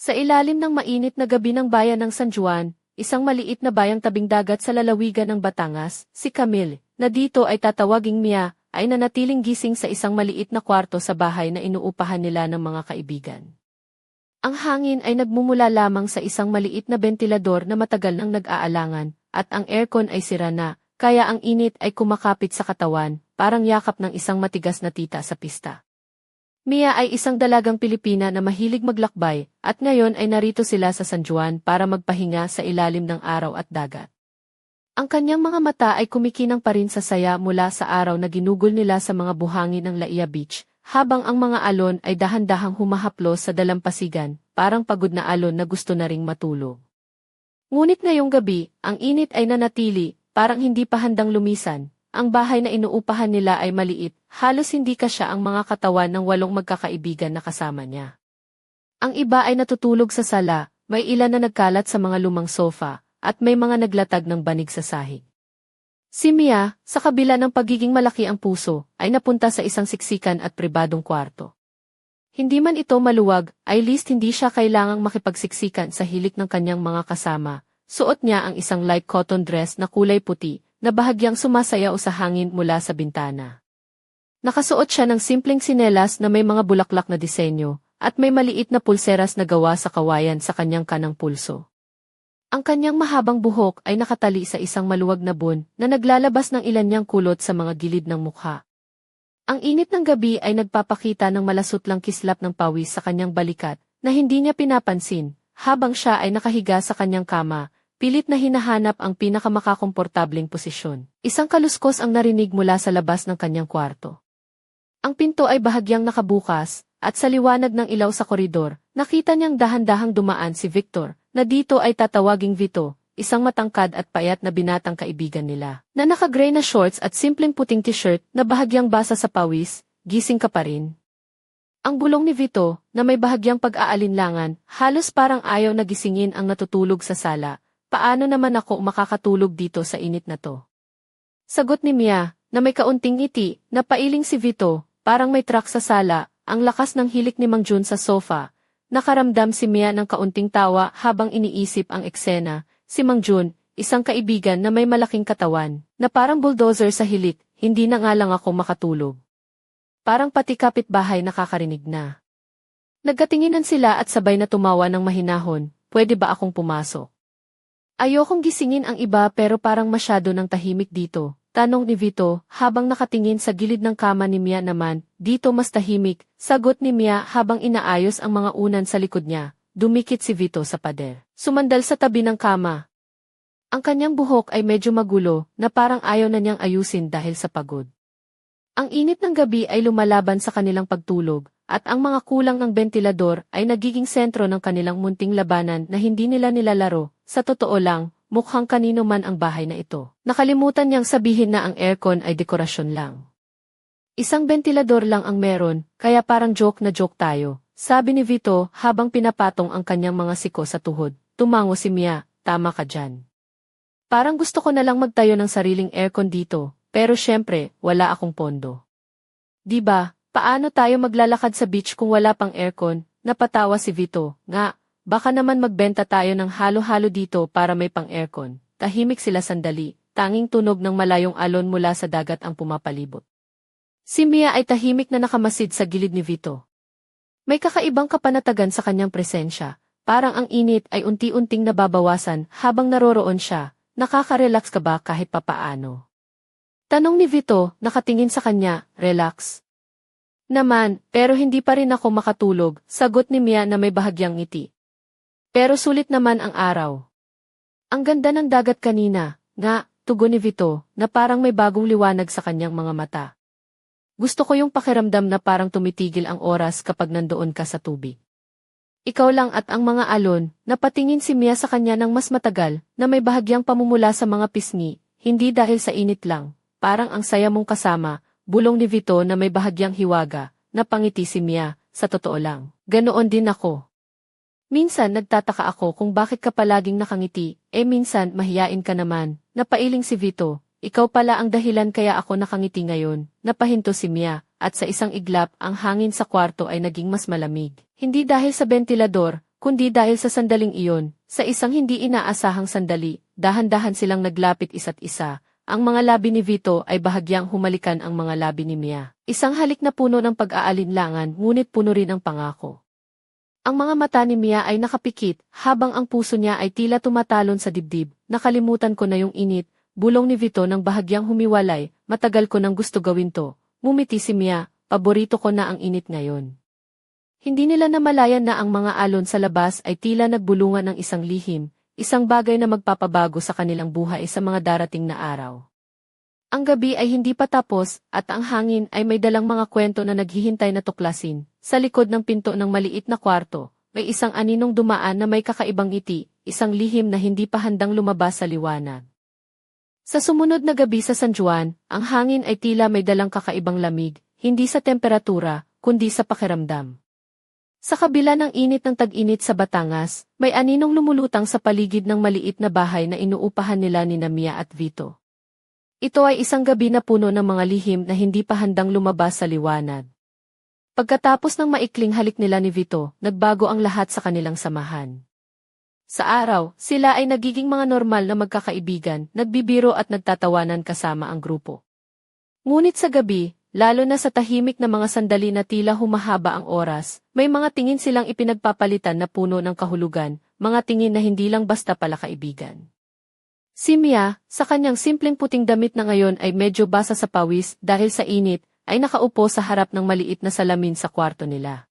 Sa ilalim ng mainit na gabi ng bayan ng San Juan, isang maliit na bayang tabing dagat sa lalawigan ng Batangas, si Camille, na dito ay tatawaging Mia, ay nanatiling gising sa isang maliit na kwarto sa bahay na inuupahan nila ng mga kaibigan. Ang hangin ay nagmumula lamang sa isang maliit na bentilador na matagal nang nag-aalangan, at ang aircon ay sira na, kaya ang init ay kumakapit sa katawan, parang yakap ng isang matigas na tita sa pista. Mia ay isang dalagang Pilipina na mahilig maglakbay, at ngayon ay narito sila sa San Juan para magpahinga sa ilalim ng araw at dagat. Ang kanyang mga mata ay kumikinang pa rin sa saya mula sa araw na ginugol nila sa mga buhangin ng Laia Beach, habang ang mga alon ay dahan-dahang humahaplos sa dalampasigan, parang pagod na alon na gusto na ring matulog. Ngunit ngayong gabi, ang init ay nanatili, parang hindi pa handang lumisan. Ang bahay na inuupahan nila ay maliit, halos hindi kasya ang mga katawan ng 8 magkakaibigan na kasama niya. Ang iba ay natutulog sa sala, may ilan na nagkalat sa mga lumang sofa, at may mga naglatag ng banig sa sahig. Si Mia, sa kabila ng pagiging malaki ang puso, ay napunta sa isang siksikan at pribadong kwarto. Hindi man ito maluwag, ay least hindi siya kailangang makipagsiksikan sa hilik ng kanyang mga kasama. Suot niya ang isang light cotton dress na kulay puti, na bahagyang sumasayaw sa hangin mula sa bintana. Nakasuot siya ng simpleng sinelas na may mga bulaklak na disenyo, at may maliit na pulseras na gawa sa kawayan sa kanyang kanang pulso. Ang kanyang mahabang buhok ay nakatali sa isang maluwag na bun na naglalabas ng ilan niyang kulot sa mga gilid ng mukha. Ang init ng gabi ay nagpapakita ng malasutlang kislap ng pawis sa kanyang balikat na hindi niya pinapansin, habang siya ay nakahiga sa kanyang kama, pilit na hinahanap ang pinakamakakomportableng posisyon. Isang kaluskos ang narinig mula sa labas ng kanyang kwarto. Ang pinto ay bahagyang nakabukas, at sa liwanag ng ilaw sa koridor, nakita niyang dahan-dahang dumaan si Victor, na dito ay tatawaging Vito, isang matangkad at payat na binatang kaibigan nila, na naka-gray na shorts at simpleng puting t-shirt na bahagyang basa sa pawis. Gising ka pa rin? Ang bulong ni Vito, na may bahagyang pag-aalinlangan, halos parang ayaw na gisingin ang natutulog sa sala. Paano naman ako makakatulog dito sa init na to? Sagot ni Mia, na may kaunting ngiti, na pailing si Vito, parang may truck sa sala, ang lakas ng hilik ni Mang Jun sa sofa. Nakaramdam si Mia ng kaunting tawa habang iniisip ang eksena. Si Mang Jun, isang kaibigan na may malaking katawan, na parang bulldozer sa hilik, hindi na nga lang ako makatulog. Parang pati kapitbahay nakakarinig na. Nagkatinginan sila at sabay na tumawa ng mahinahon, pwede ba akong pumasok? Ayokong gisingin ang iba pero parang masyado ng tahimik dito, tanong ni Vito habang nakatingin sa gilid ng kama ni Mia naman. Dito mas tahimik, sagot ni Mia habang inaayos ang mga unan sa likod niya. Dumikit si Vito sa pader, sumandal sa tabi ng kama. Ang kanyang buhok ay medyo magulo na parang ayaw na niyang ayusin dahil sa pagod. Ang init ng gabi ay lumalaban sa kanilang pagtulog, at ang mga kulang ng bentilador ay nagiging sentro ng kanilang munting labanan na hindi nila nilalaro. Sa totoo lang, mukhang kanino man ang bahay na ito. Nakalimutan niyang sabihin na ang aircon ay dekorasyon lang. Isang bentilador lang ang meron, kaya parang joke na joke tayo, sabi ni Vito habang pinapatong ang kanyang mga siko sa tuhod. Tumango si Mia, tama ka dyan. Parang gusto ko na lang magtayo ng sariling aircon dito, pero syempre, wala akong pondo. Diba, paano tayo maglalakad sa beach kung wala pang aircon? Napatawa si Vito, nga. Baka naman magbenta tayo ng halo-halo dito para may pang-aircon. Tahimik sila sandali, tanging tunog ng malayong alon mula sa dagat ang pumapalibot. Si Mia ay tahimik na nakamasid sa gilid ni Vito. May kakaibang kapanatagan sa kanyang presensya, parang ang init ay unti-unting nababawasan habang naroroon siya. Nakaka-relax ka ba kahit papaano? Tanong ni Vito, nakatingin sa kanya. Relax naman, pero hindi pa rin ako makatulog, sagot ni Mia na may bahagyang ngiti. Pero sulit naman ang araw. Ang ganda ng dagat kanina, nga, tugon ni Vito, na parang may bagong liwanag sa kanyang mga mata. Gusto ko yung pakiramdam na parang tumitigil ang oras kapag nandoon ka sa tubig. Ikaw lang at ang mga alon, napatingin si Mia sa kanya ng mas matagal, na may bahagyang pamumula sa mga pisngi, hindi dahil sa init lang, parang ang saya mong kasama, bulong ni Vito na may bahagyang hiwaga, napangiti si Mia, sa totoo lang, ganoon din ako. Minsan nagtataka ako kung bakit ka palaging nakangiti, minsan mahiyain ka naman, napailing si Vito, ikaw pala ang dahilan kaya ako nakangiti ngayon, napahinto si Mia, at sa isang iglap ang hangin sa kwarto ay naging mas malamig. Hindi dahil sa bentilador, kundi dahil sa sandaling iyon, sa isang hindi inaasahang sandali, dahan-dahan silang naglapit isa't isa. Ang mga labi ni Vito ay bahagyang humalikan ang mga labi ni Mia. Isang halik na puno ng pag-aalinlangan ngunit puno rin ng pangako. Ang mga mata ni Mia ay nakapikit, habang ang puso niya ay tila tumatalon sa dibdib. Nakalimutan ko na yung init, bulong ni Vito nang bahagyang humiwalay. Matagal ko nang gusto gawin to. Ngumiti si Mia, paborito ko na ang init ngayon. Hindi nila namalayan na ang mga alon sa labas ay tila nagbulungan ng isang lihim, isang bagay na magpapabago sa kanilang buhay sa mga darating na araw. Ang gabi ay hindi pa tapos, at ang hangin ay may dalang mga kwento na naghihintay na tuklasin. Sa likod ng pinto ng maliit na kwarto, may isang aninong dumaan na may kakaibang ngiti, isang lihim na hindi pa handang lumabas sa liwanag. Sa sumunod na gabi sa San Juan, ang hangin ay tila may dalang kakaibang lamig, hindi sa temperatura, kundi sa pakiramdam. Sa kabila ng init ng tag-init sa Batangas, may aninong lumulutang sa paligid ng maliit na bahay na inuupahan nila ni Mia at Vito. Ito ay isang gabi na puno ng mga lihim na hindi pa handang lumabas sa liwanag. Pagkatapos ng maikling halik nila ni Vito, nagbago ang lahat sa kanilang samahan. Sa araw, sila ay nagiging mga normal na magkakaibigan, nagbibiro at nagtatawanan kasama ang grupo. Ngunit sa gabi, lalo na sa tahimik na mga sandali na tila humahaba ang oras, may mga tingin silang ipinagpapalitan na puno ng kahulugan, mga tingin na hindi lang basta pala kaibigan. Si Mia, sa kanyang simpleng puting damit na ngayon ay medyo basa sa pawis dahil sa init, ay nakaupo sa harap ng maliit na salamin sa kwarto nila.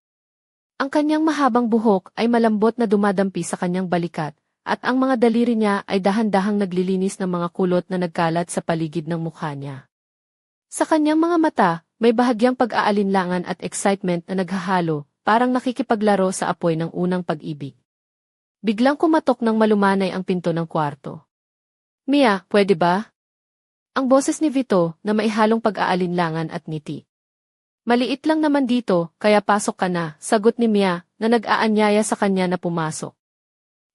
Ang kanyang mahabang buhok ay malambot na dumadampi sa kanyang balikat, at ang mga daliri niya ay dahan-dahang naglilinis ng mga kulot na nagkalat sa paligid ng mukha niya. Sa kanyang mga mata, may bahagyang pag-aalinlangan at excitement na naghahalo, parang nakikipaglaro sa apoy ng unang pag-ibig. Biglang kumatok ng malumanay ang pinto ng kwarto. Mia, pwede ba? Ang boses ni Vito na may halong pag-aalinlangan at ngiti. Maliit lang naman dito, kaya pasok ka na, sagot ni Mia na nag-aanyaya sa kanya na pumasok.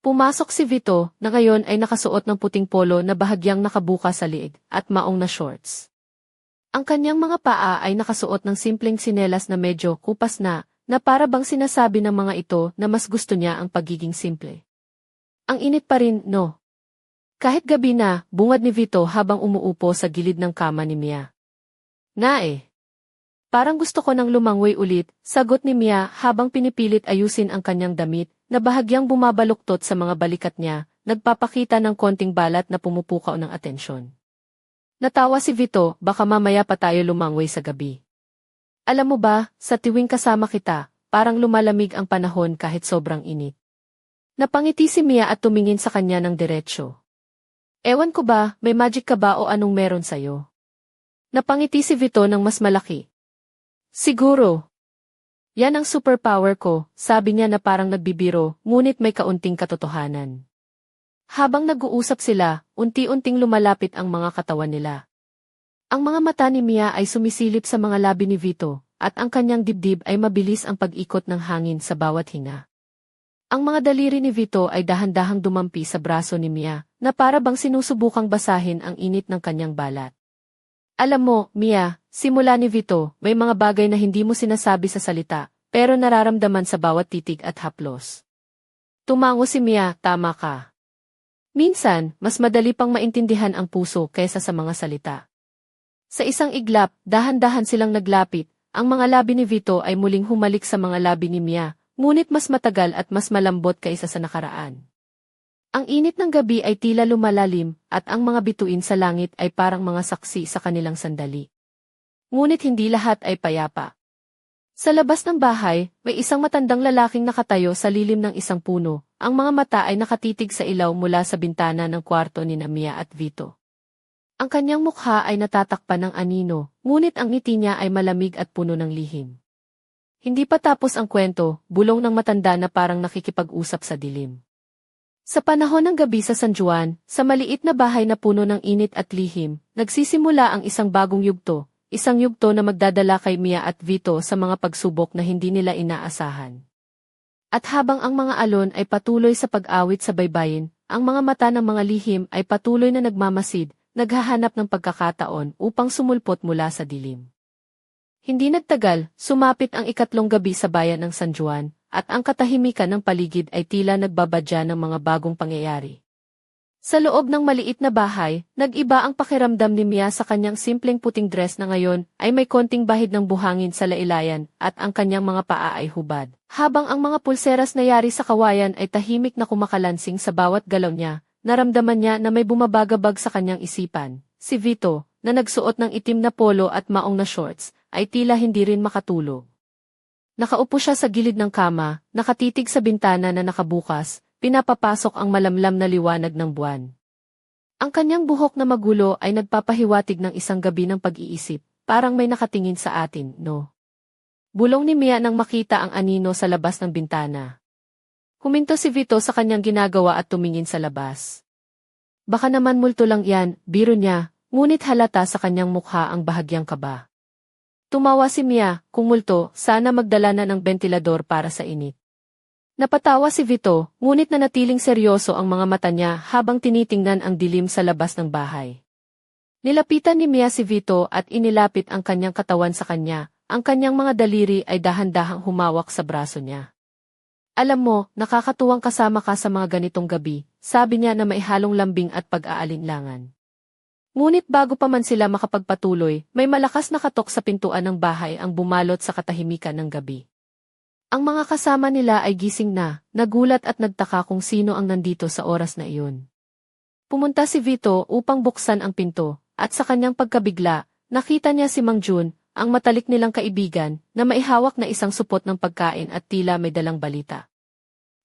Pumasok si Vito na ngayon ay nakasuot ng puting polo na bahagyang nakabuka sa liig at maong na shorts. Ang kanyang mga paa ay nakasuot ng simpleng sinelas na medyo kupas na para bang sinasabi ng mga ito na mas gusto niya ang pagiging simple. Ang init pa rin, no? Kahit gabi na, bungad ni Vito habang umuupo sa gilid ng kama ni Mia. Parang gusto ko nang lumangway ulit, sagot ni Mia habang pinipilit ayusin ang kanyang damit, na bahagyang bumabaluktot sa mga balikat niya, nagpapakita ng konting balat na pumupukaw ng atensyon. Natawa si Vito, baka mamaya pa tayo lumangway sa gabi. Alam mo ba, sa tuwing kasama kita, parang lumalamig ang panahon kahit sobrang init. Napangiti si Mia at tumingin sa kanya ng diretsyo. Ewan ko ba, may magic ka ba o anong meron sa'yo? Napangiti si Vito ng mas malaki. Siguro. Yan ang superpower ko, sabi niya na parang nagbibiro, ngunit may kaunting katotohanan. Habang nag-uusap sila, unti-unting lumalapit ang mga katawan nila. Ang mga mata ni Mia ay sumisilip sa mga labi ni Vito, at ang kanyang dibdib ay mabilis ang pag-ikot ng hangin sa bawat hinga. Ang mga daliri ni Vito ay dahan-dahang dumampi sa braso ni Mia, na para bang sinusubukang basahin ang init ng kanyang balat. Alam mo, Mia, simula ni Vito, may mga bagay na hindi mo sinasabi sa salita, pero nararamdaman sa bawat titig at haplos. Tumango si Mia, tama ka. Minsan, mas madali pang maintindihan ang puso kaysa sa mga salita. Sa isang iglap, dahan-dahan silang naglapit, ang mga labi ni Vito ay muling humalik sa mga labi ni Mia, ngunit mas matagal at mas malambot kaysa sa nakaraan. Ang init ng gabi ay tila lumalalim, at ang mga bituin sa langit ay parang mga saksi sa kanilang sandali. Ngunit hindi lahat ay payapa. Sa labas ng bahay, may isang matandang lalaking nakatayo sa lilim ng isang puno, ang mga mata ay nakatitig sa ilaw mula sa bintana ng kwarto ni Mia at Vito. Ang kanyang mukha ay natatakpan ng anino, ngunit ang ngiti niya ay malamig at puno ng lihim. Hindi pa tapos ang kwento, bulong ng matanda na parang nakikipag-usap sa dilim. Sa panahon ng gabi sa San Juan, sa maliit na bahay na puno ng init at lihim, nagsisimula ang isang bagong yugto, isang yugto na magdadala kay Mia at Vito sa mga pagsubok na hindi nila inaasahan. At habang ang mga alon ay patuloy sa pag-awit sa baybayin, ang mga mata ng mga lihim ay patuloy na nagmamasid, naghahanap ng pagkakataon upang sumulpot mula sa dilim. Hindi nagtagal, sumapit ang ikatlong gabi sa bayan ng San Juan, at ang katahimikan ng paligid ay tila nagbabadya ng mga bagong pangyayari. Sa loob ng maliit na bahay, nag-iba ang pakiramdam ni Mia sa kanyang simpleng puting dress na ngayon ay may konting bahid ng buhangin sa lailayan at ang kanyang mga paa ay hubad. Habang ang mga pulseras na yari sa kawayan ay tahimik na kumakalansing sa bawat galaw niya, naramdaman niya na may bumabagabag sa kanyang isipan. Si Vito, na nagsuot ng itim na polo at maong na shorts, ay tila hindi rin makatulog. Nakaupo siya sa gilid ng kama, nakatitig sa bintana na nakabukas, pinapapasok ang malamlam na liwanag ng buwan. Ang kanyang buhok na magulo ay nagpapahiwatig ng isang gabi ng pag-iisip, parang may nakatingin sa atin, no? Bulong ni Mia nang makita ang anino sa labas ng bintana. Huminto si Vito sa kanyang ginagawa at tumingin sa labas. Baka naman multo lang yan, biro niya, ngunit halata sa kanyang mukha ang bahagyang kaba. Tumawa si Mia, kung multo, sana magdala na ng bentilador para sa init. Napatawa si Vito, ngunit nanatiling seryoso ang mga mata niya habang tinitingnan ang dilim sa labas ng bahay. Nilapitan ni Mia si Vito at inilapit ang kanyang katawan sa kanya, ang kanyang mga daliri ay dahan-dahang humawak sa braso niya. Alam mo, nakakatuwang kasama ka sa mga ganitong gabi, sabi niya na may halong lambing at pag-aalinlangan. Ngunit bago pa man sila makapagpatuloy, may malakas na katok sa pintuan ng bahay ang bumalot sa katahimikan ng gabi. Ang mga kasama nila ay gising na, nagulat at nagtaka kung sino ang nandito sa oras na iyon. Pumunta si Vito upang buksan ang pinto, at sa kanyang pagkabigla, nakita niya si Mang Jun, ang matalik nilang kaibigan, na maihawak na isang supot ng pagkain at tila may dalang balita.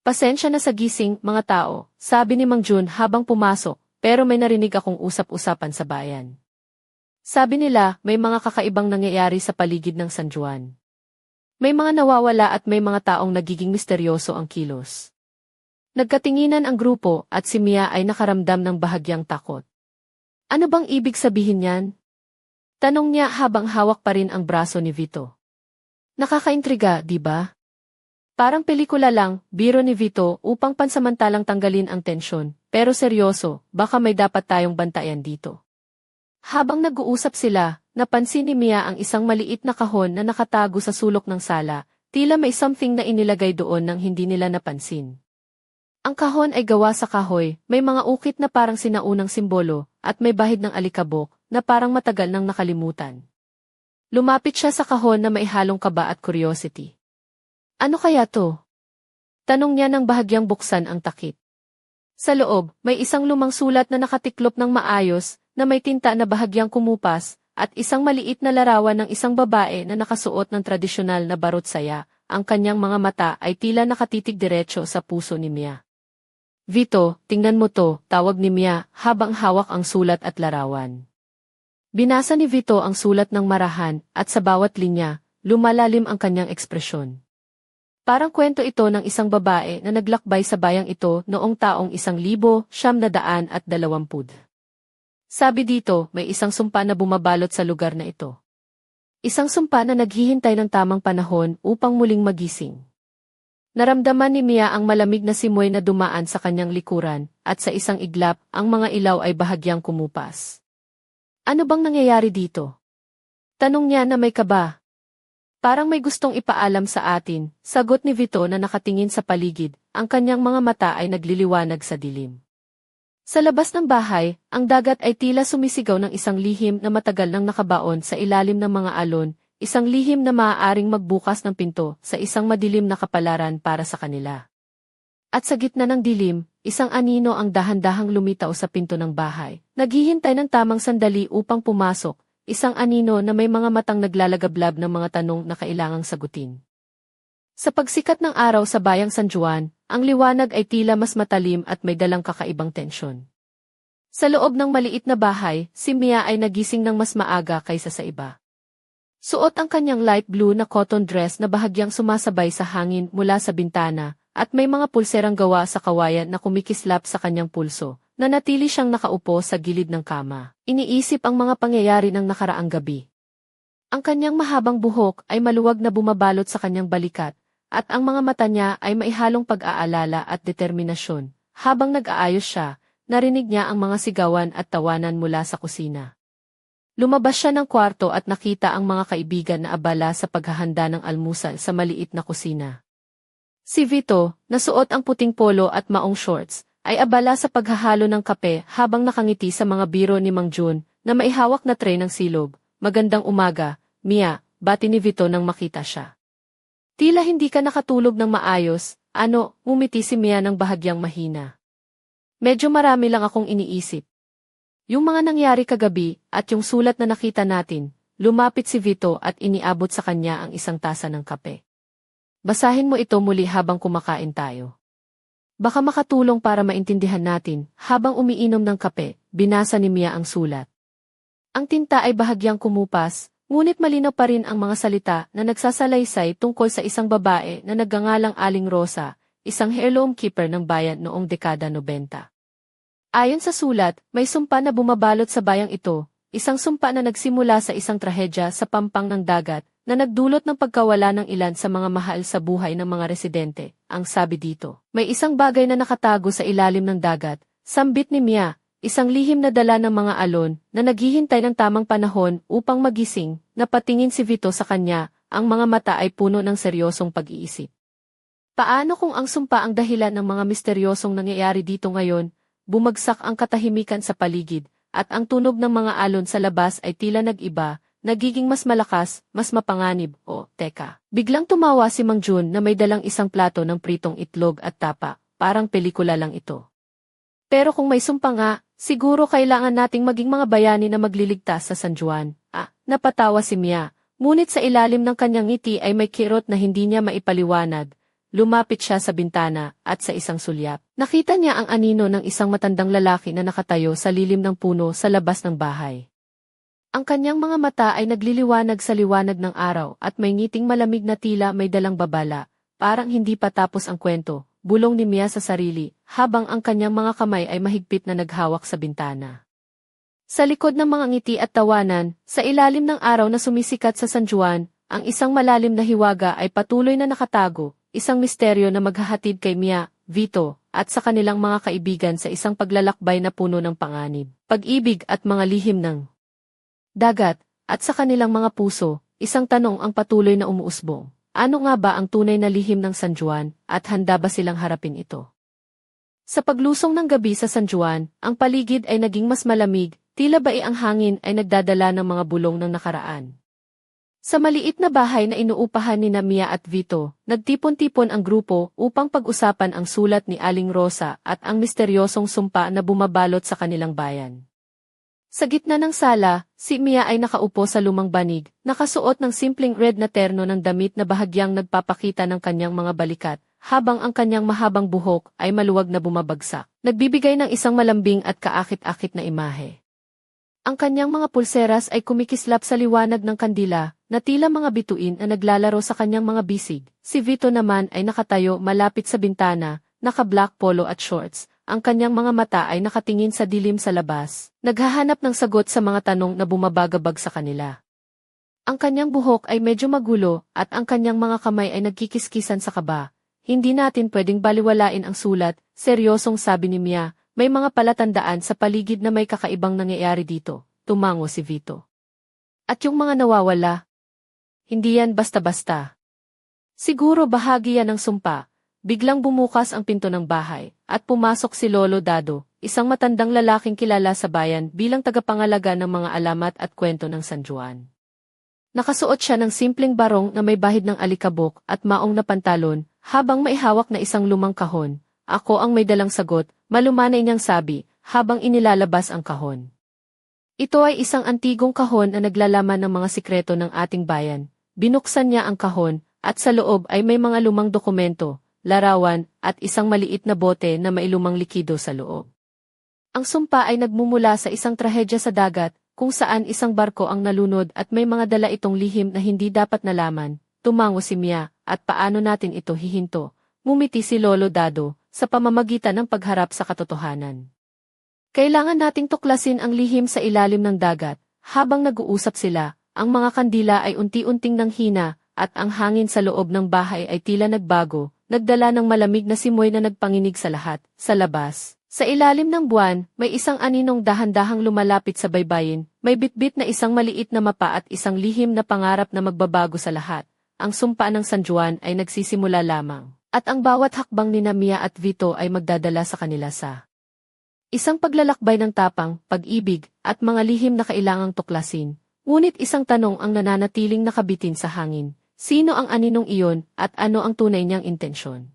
Pasensya na sa gising, mga tao, sabi ni Mang Jun habang pumasok, pero may narinig akong usap-usapan sa bayan. Sabi nila, may mga kakaibang nangyayari sa paligid ng San Juan. May mga nawawala at may mga taong nagiging misteryoso ang kilos. Nagkatinginan ang grupo at si Mia ay nakaramdam ng bahagyang takot. Ano bang ibig sabihin yan? Tanong niya habang hawak pa rin ang braso ni Vito. Nakakaintriga, di ba? Parang pelikula lang, biro ni Vito upang pansamantalang tanggalin ang tensyon, pero seryoso, baka may dapat tayong bantayan dito. Habang nag-uusap sila, napansin ni Mia ang isang maliit na kahon na nakatago sa sulok ng sala, tila may something na inilagay doon nang hindi nila napansin. Ang kahon ay gawa sa kahoy, may mga ukit na parang sinaunang simbolo, at may bahid ng alikabok, na parang matagal nang nakalimutan. Lumapit siya sa kahon na may halong kaba at curiosity. Ano kaya to? Tanong niya nang bahagyang buksan ang takip. Sa loob, may isang lumang sulat na nakatiklop ng maayos, na may tinta na bahagyang kumupas, at isang maliit na larawan ng isang babae na nakasuot ng tradisyonal na barot saya, ang kanyang mga mata ay tila nakatitig diretso sa puso ni Mia. Vito, tingnan mo to, tawag ni Mia, habang hawak ang sulat at larawan. Binasa ni Vito ang sulat ng marahan, at sa bawat linya, lumalalim ang kanyang ekspresyon. Parang kwento ito ng isang babae na naglakbay sa bayang ito noong taong 1920. Sabi dito, may isang sumpa na bumabalot sa lugar na ito. Isang sumpa na naghihintay ng tamang panahon upang muling magising. Naramdaman ni Mia ang malamig na simoy na dumaan sa kanyang likuran, at sa isang iglap, ang mga ilaw ay bahagyang kumupas. Ano bang nangyayari dito? Tanong niya na may kaba. Parang may gustong ipaalam sa atin, sagot ni Vito na nakatingin sa paligid, ang kanyang mga mata ay nagliliwanag sa dilim. Sa labas ng bahay, ang dagat ay tila sumisigaw ng isang lihim na matagal nang nakabaon sa ilalim ng mga alon, isang lihim na maaaring magbukas ng pinto sa isang madilim na kapalaran para sa kanila. At sa gitna ng dilim, isang anino ang dahan-dahang lumitaw sa pinto ng bahay, naghihintay ng tamang sandali upang pumasok. Isang anino na may mga matang naglalagablab ng mga tanong na kailangang sagutin. Sa pagsikat ng araw sa bayang San Juan, ang liwanag ay tila mas matalim at may dalang kakaibang tensyon. Sa loob ng maliit na bahay, si Mia ay nagising ng mas maaga kaysa sa iba. Suot ang kanyang light blue na cotton dress na bahagyang sumasabay sa hangin mula sa bintana, at may mga pulserang gawa sa kawayan na kumikislap sa kanyang pulso. Nanatili siyang nakaupo sa gilid ng kama. Iniisip ang mga pangyayari ng nakaraang gabi. Ang kanyang mahabang buhok ay maluwag na bumabalot sa kanyang balikat, at ang mga mata niya ay maihalong pag-aalala at determinasyon. Habang nag-aayos siya, narinig niya ang mga sigawan at tawanan mula sa kusina. Lumabas siya ng kwarto at nakita ang mga kaibigan na abala sa paghahanda ng almusal sa maliit na kusina. Si Vito, na suot ang puting polo at maong shorts, ay abala sa paghahalo ng kape habang nakangiti sa mga biro ni Mang Jun na maihawak na tray ng silog. Magandang umaga, Mia, bati ni Vito nang makita siya. Tila hindi ka nakatulog ng maayos, ngumiti si Mia ng bahagyang mahina. Medyo marami lang akong iniisip. Yung mga nangyari kagabi at yung sulat na nakita natin, lumapit si Vito at iniabot sa kanya ang isang tasa ng kape. Basahin mo ito muli habang kumakain tayo. Baka makatulong para maintindihan natin. Habang umiinom ng kape, binasa ni Mia ang sulat. Ang tinta ay bahagyang kumupas, ngunit malinaw pa rin ang mga salita na nagsasalaysay tungkol sa isang babae na nagngangalang Aling Rosa, isang heirloom keeper ng bayan noong dekada 90. Ayon sa sulat, may sumpa na bumabalot sa bayang ito, isang sumpa na nagsimula sa isang trahedya sa pampang ng dagat, na nagdulot ng pagkawala ng ilan sa mga mahal sa buhay ng mga residente. Ang sabi dito, may isang bagay na nakatago sa ilalim ng dagat, sambit ni Mia, isang lihim na dala ng mga alon na naghihintay ng tamang panahon upang magising. Napatingin si Vito sa kanya, ang mga mata ay puno ng seryosong pag-iisip. Paano kung ang sumpa ang dahilan ng mga misteryosong nangyayari dito ngayon? Bumagsak ang katahimikan sa paligid, at ang tunog ng mga alon sa labas ay tila nag-iba, nagiging mas malakas, mas mapanganib. Teka. Biglang tumawa si Mang Jun na may dalang isang plato ng pritong itlog at tapa, parang pelikula lang ito. Pero kung may sumpa nga, siguro kailangan nating maging mga bayani na magliligtas sa San Juan. Napatawa si Mia, ngunit sa ilalim ng kanyang ngiti ay may kirot na hindi niya maipaliwanag. Lumapit siya sa bintana at sa isang sulyap. Nakita niya ang anino ng isang matandang lalaki na nakatayo sa lilim ng puno sa labas ng bahay. Ang kanyang mga mata ay nagliliwanag sa liwanag ng araw at may ngiting malamig na tila may dalang babala, parang hindi pa tapos ang kwento, bulong ni Mia sa sarili, habang ang kanyang mga kamay ay mahigpit na naghawak sa bintana. Sa likod ng mga ngiti at tawanan, sa ilalim ng araw na sumisikat sa San Juan, ang isang malalim na hiwaga ay patuloy na nakatago, isang misteryo na maghahatid kay Mia, Vito, at sa kanilang mga kaibigan sa isang paglalakbay na puno ng panganib, pag-ibig at mga lihim ng dagat, at sa kanilang mga puso, isang tanong ang patuloy na umuusbong. Ano nga ba ang tunay na lihim ng San Juan, at handa ba silang harapin ito? Sa paglusong ng gabi sa San Juan, ang paligid ay naging mas malamig, tila ba ang hangin ay nagdadala ng mga bulong ng nakaraan. Sa maliit na bahay na inuupahan ni Mia at Vito, nagtipon-tipon ang grupo upang pag-usapan ang sulat ni Aling Rosa at ang misteryosong sumpa na bumabalot sa kanilang bayan. Sa gitna ng sala, si Mia ay nakaupo sa lumang banig, nakasuot ng simpleng red na terno ng damit na bahagyang nagpapakita ng kanyang mga balikat, habang ang kanyang mahabang buhok ay maluwag na bumabagsak, nagbibigay ng isang malambing at kaakit-akit na imahe. Ang kanyang mga pulseras ay kumikislap sa liwanag ng kandila, na tila mga bituin na naglalaro sa kanyang mga bisig. Si Vito naman ay nakatayo malapit sa bintana, naka-black polo at shorts. Ang kanyang mga mata ay nakatingin sa dilim sa labas, naghahanap ng sagot sa mga tanong na bumabagabag sa kanila. Ang kanyang buhok ay medyo magulo at ang kanyang mga kamay ay nagkikiskisan sa kaba. Hindi natin pwedeng baliwalain ang sulat, seryosong sabi ni Mia, may mga palatandaan sa paligid na may kakaibang nangyayari dito, tumango si Vito. At yung mga nawawala? Hindi yan basta-basta. Siguro bahagi yan ng sumpa. Biglang bumukas ang pinto ng bahay, at pumasok si Lolo Dado, isang matandang lalaking kilala sa bayan bilang tagapangalaga ng mga alamat at kwento ng San Juan. Nakasuot siya ng simpleng barong na may bahid ng alikabok at maong na pantalon, habang maihawak na isang lumang kahon. Ako ang may dalang sagot, malumanay niyang sabi, habang inilalabas ang kahon. Ito ay isang antigong kahon na naglalaman ng mga sikreto ng ating bayan. Binuksan niya ang kahon, at sa loob ay may mga lumang dokumento, larawan, at isang maliit na bote na may lumang likido sa loob. Ang sumpa ay nagmumula sa isang trahedya sa dagat, kung saan isang barko ang nalunod at may mga dala itong lihim na hindi dapat nalaman. Tumango si Mia, at paano natin ito hihinto? Ngumiti si Lolo Dado, sa pamamagitan ng pagharap sa katotohanan. Kailangan nating tuklasin ang lihim sa ilalim ng dagat. Habang nag-uusap sila, ang mga kandila ay unti-unting nanghina, at ang hangin sa loob ng bahay ay tila nagbago, nagdala ng malamig na simoy na nagpanginig sa lahat. Sa labas, sa ilalim ng buwan, may isang aninong dahan-dahang lumalapit sa baybayin, may bitbit na isang maliit na mapa at isang lihim na pangarap na magbabago sa lahat. Ang sumpa ng San Juan ay nagsisimula lamang. At ang bawat hakbang ni Mia at Vito ay magdadala sa kanila sa isang paglalakbay ng tapang, pag-ibig, at mga lihim na kailangang tuklasin. Ngunit isang tanong ang nananatiling nakabitin sa hangin. Sino ang aninong iyon at ano ang tunay niyang intensyon?